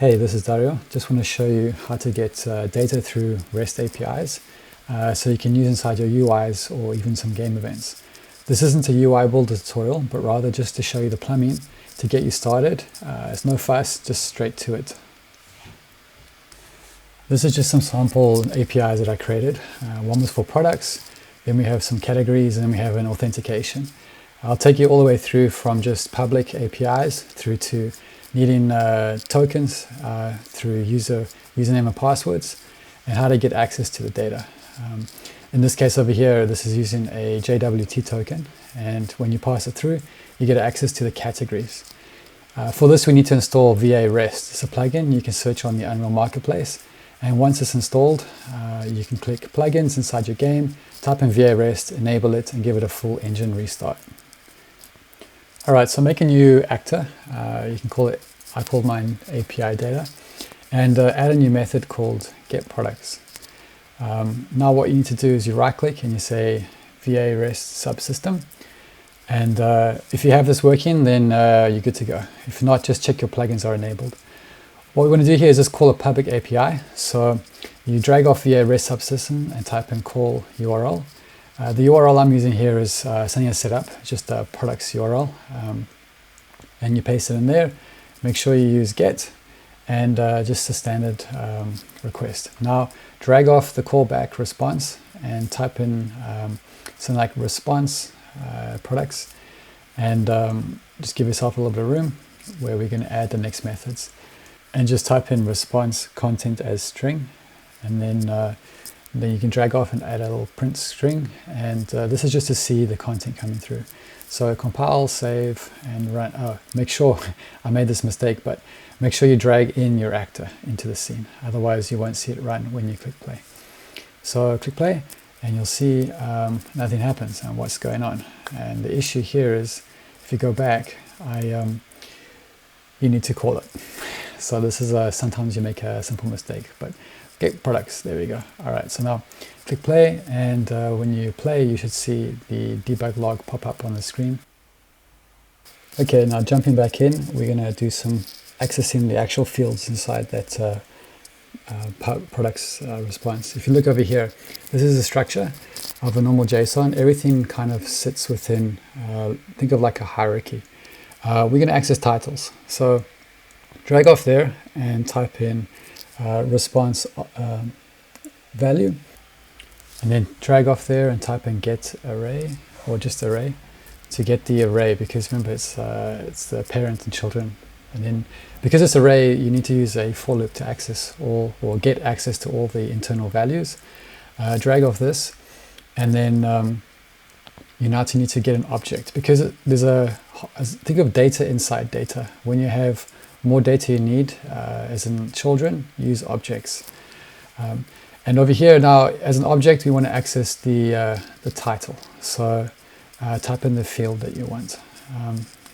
Hey, this is Dario. Just want to show you how to get data through REST APIs so you can use inside your UIs or even some game events. This isn't a UI builder tutorial, but rather just to show you the plumbing to get you started. It's no fuss, just straight to it. This is just some sample APIs that I created. One was for products, then we have some categories, and then we have an authentication. I'll take you all the way through from just public APIs through to needing tokens through username and passwords, and how to get access to the data. In this case over here, this is using a JWT token, and when you pass it through, you get access to the categories. For this, we need to install VaRest. It's a plugin you can search on the Unreal Marketplace, and once it's installed, you can click plugins inside your game, type in VaRest, enable it, and give it a full engine restart. Alright, so make a new actor. You can call it, I called mine API data, and add a new method called getProducts. Now what you need to do is you right click and you say VaRest subsystem, and if you have this working, then you're good to go. If not, just check your plugins are enabled. What we want to do here is just call a public API. So you drag off VaRest subsystem and type in call URL. The URL I'm using here is something I set up, just a products URL, and you paste it in there. Make sure you use get and just a standard request. Now drag off the callback response and type in something like response products, and just give yourself a little bit of room where we're going to add the next methods, and just type in response content as string, and then you can drag off and add a little print string, and this is just to see the content coming through. So compile, save, and run. Oh, make sure, I made this mistake, but make sure you drag in your actor into the scene. Otherwise you won't see it run when you click play. So click play and you'll see nothing happens and what's going on. And the issue here is if you go back, you need to call it. So this is sometimes you make a simple mistake, but get products, there we go. All right, so now click play, and when you play, you should see the debug log pop up on the screen. Okay, now jumping back in, we're gonna do some accessing the actual fields inside that products response. If you look over here, this is the structure of a normal JSON. Everything kind of sits within, think of like a hierarchy. We're gonna access titles. So drag off there and type in response value, and then drag off there and type in get array, or just array, to get the array, because remember it's the parent and children. And then because it's array, you need to use a for loop to access all, or get access to all the internal values. Drag off this, and then you now need to get an object, because there's think of data inside data. When you have more data you need, as in children, use objects. And over here now, as an object, we want to access the title. So type in the field that you want.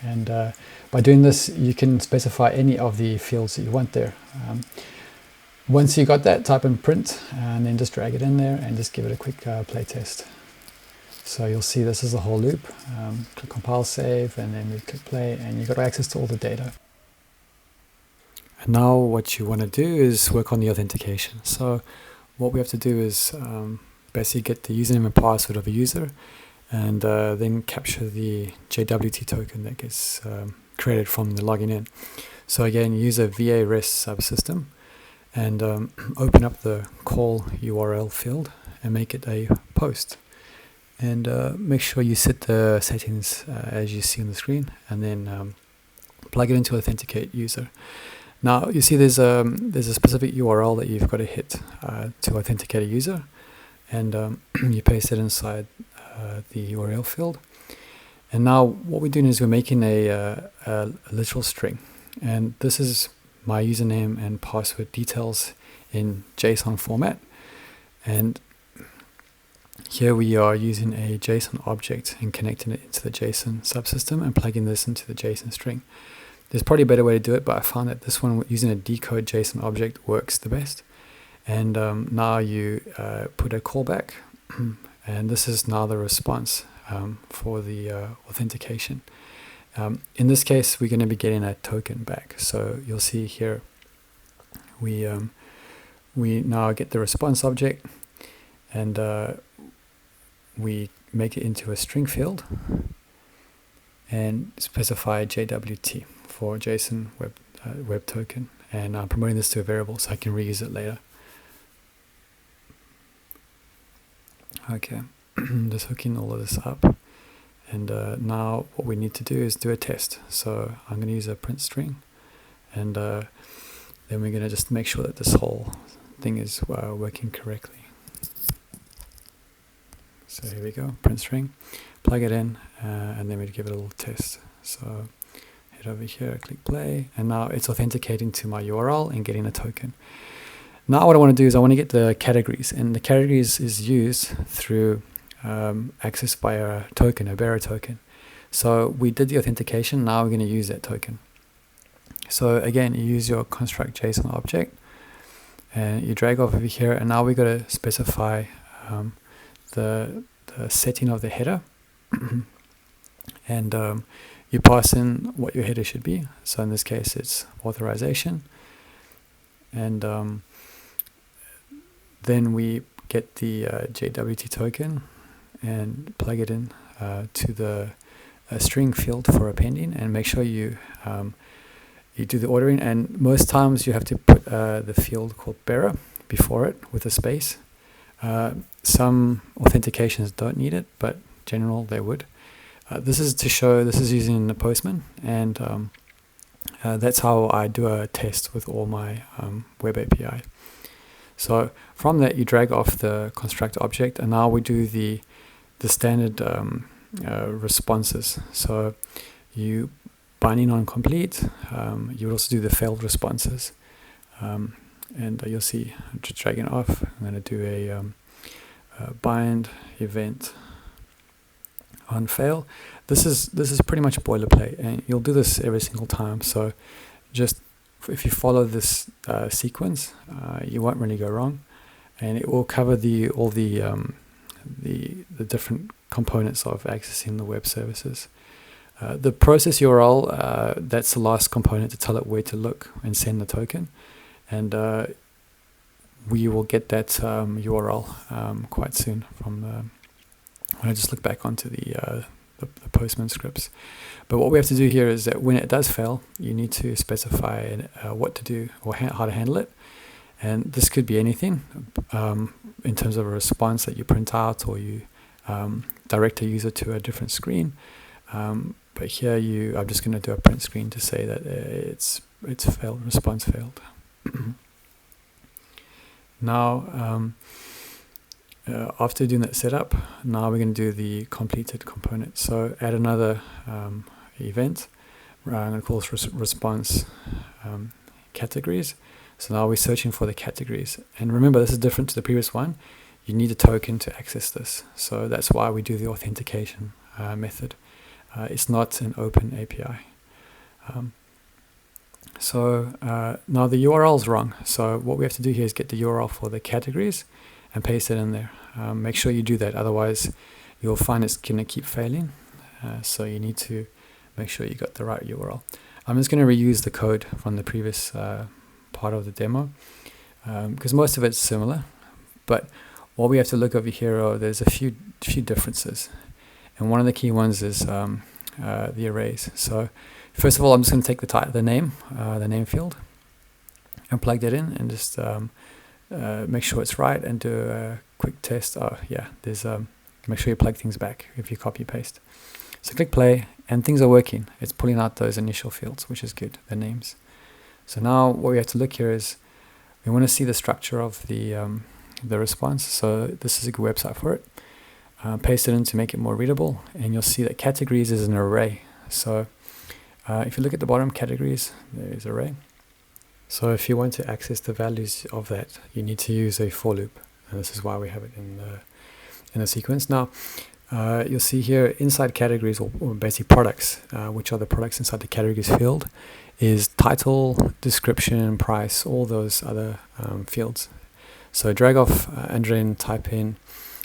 And by doing this, you can specify any of the fields that you want there. Once you got that, type in print, and then just drag it in there and just give it a quick play test. So you'll see this is the whole loop. Click compile, save, and then we click play, and you've got access to all the data. And now what you want to do is work on the authentication. So what we have to do is basically get the username and password of a user, and then capture the JWT token that gets created from the logging in. So again, use a VaRest subsystem, and open up the call URL field and make it a post. And make sure you set the settings as you see on the screen, and then plug it into authenticate user. Now you see there's a specific URL that you've got to hit to authenticate a user, and you paste it inside the URL field. And now what we're doing is we're making a literal string, and this is my username and password details in JSON format. And here we are using a JSON object and connecting it into the JSON subsystem and plugging this into the JSON string. There's probably a better way to do it, but I found that this one using a decode JSON object works the best. And now you put a callback, and this is now the response for the authentication. In this case, we're going to be getting a token back. So you'll see here we now get the response object, and we make it into a string field and specify JWT for JSON web token, and I'm promoting this to a variable so I can reuse it later. Okay, just hooking all of this up, and now what we need to do is do a test. So I'm going to use a print string, and then we're going to just make sure that this whole thing is working correctly. So here we go, print string, plug it in, and then we give it a little test. So head over here, click play, and now it's authenticating to my URL and getting a token. Now what I want to do is I want to get the categories, and the categories is used through access by a token, a bearer token. So we did the authentication, now we're going to use that token. So again, you use your construct JSON object, and you drag off over here, and now we've got to specify the setting of the header, and you pass in what your header should be. So in this case, it's authorization, and then we get the JWT token and plug it in to the string field for appending, and make sure you do the ordering. And most times you have to put the field called bearer before it with a space. Some authentications don't need it, but general they would. This is to show, this is using the Postman, and that's how I do a test with all my web API. So from that you drag off the construct object, and now we do the standard responses. So you bind in on complete, you will also do the failed responses, and you'll see I'm just dragging it off. I'm going to do a bind event on fail. This is pretty much boilerplate, and you'll do this every single time. So just if you follow this sequence, you won't really go wrong, and it will cover all the different components of accessing the web services. The process URL, that's the last component to tell it where to look and send the token, and we will get that URL quite soon from when I just look back onto the Postman scripts. But what we have to do here is that when it does fail, you need to specify what to do or how to handle it. And this could be anything in terms of a response that you print out, or you direct a user to a different screen. But here I'm just going to do a print screen to say that it's failed, response failed. Now, after doing that setup, now we're going to do the completed component. So add another event. I'm going to call this response categories. So now we're searching for the categories. And remember, this is different to the previous one. You need a token to access this. So that's why we do the authentication method. It's not an open API. So now the URL is wrong. So what we have to do here is get the URL for the categories and paste it in there. Make sure you do that, otherwise you'll find it's going to keep failing. So you need to make sure you got the right URL. I'm just going to reuse the code from the previous part of the demo, because most of it's similar, but what we have to look over here there's a few differences, and one of the key ones is the arrays. So first of all, I'm just going to take the name field and plug that in, and just make sure it's right, and do a quick test. Oh yeah, there's make sure you plug things back if you copy paste. So click play, and things are working. It's pulling out those initial fields, which is good, the names. So now what we have to look here is we want to see the structure of the response. So this is a good website for it. Paste it in to make it more readable, and you'll see that categories is an array. So if you look at the bottom, categories, there is array. So if you want to access the values of that, you need to use a for loop, and this is why we have it in the sequence. Now you'll see here inside categories, or basic products, which are the products inside the categories field, is title, description, price, all those other fields. So drag off and then type in.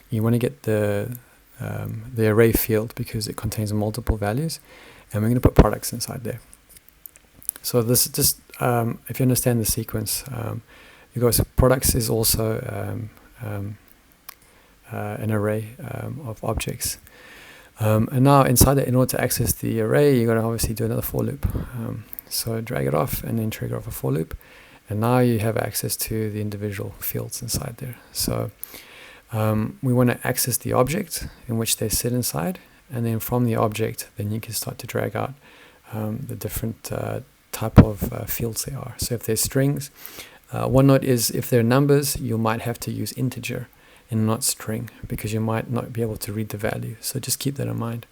You want to get the array field because it contains multiple values, and we're going to put products inside there. So this just, if you understand the sequence, you go, so products is also an array of objects. And now inside it, in order to access the array, you're going to obviously do another for loop. So drag it off and then trigger off a for loop. And now you have access to the individual fields inside there. So we want to access the object in which they sit inside. And then from the object, then you can start to drag out the different type of fields they are. So if they're strings, one note is if they're numbers, you might have to use integer and not string, because you might not be able to read the value. So just keep that in mind.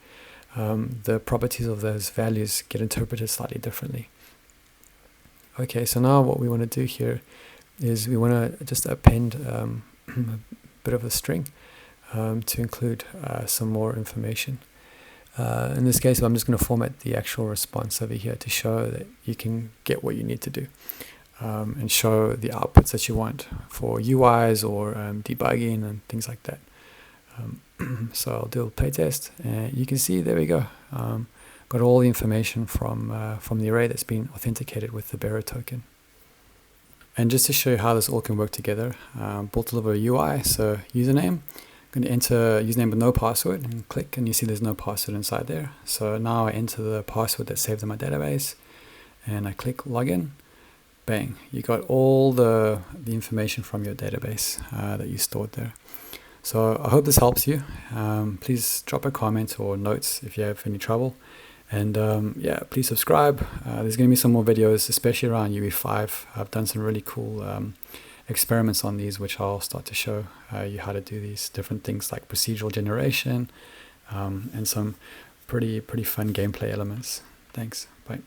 The properties of those values get interpreted slightly differently. Okay, so now what we want to do here is we want to just append a bit of a string to include some more information. In this case, I'm just going to format the actual response over here to show that you can get what you need to do. And show the outputs that you want for UIs or debugging and things like that. So I'll do a playtest, and you can see, there we go. Got all the information from the array that's been authenticated with the bearer token. And just to show you how this all can work together, built a little bit of UI. So username, I'm going to enter username with no password and click, and you see there's no password inside there. So now I enter the password that's saved in my database, and I click login. Bang, you got all the information from your database that you stored there. So I hope this helps you. Please drop a comment or notes if you have any trouble. And yeah, please subscribe. There's going to be some more videos, especially around UE5. I've done some really cool experiments on these, which I'll start to show you how to do these different things like procedural generation and some pretty fun gameplay elements. Thanks. Bye.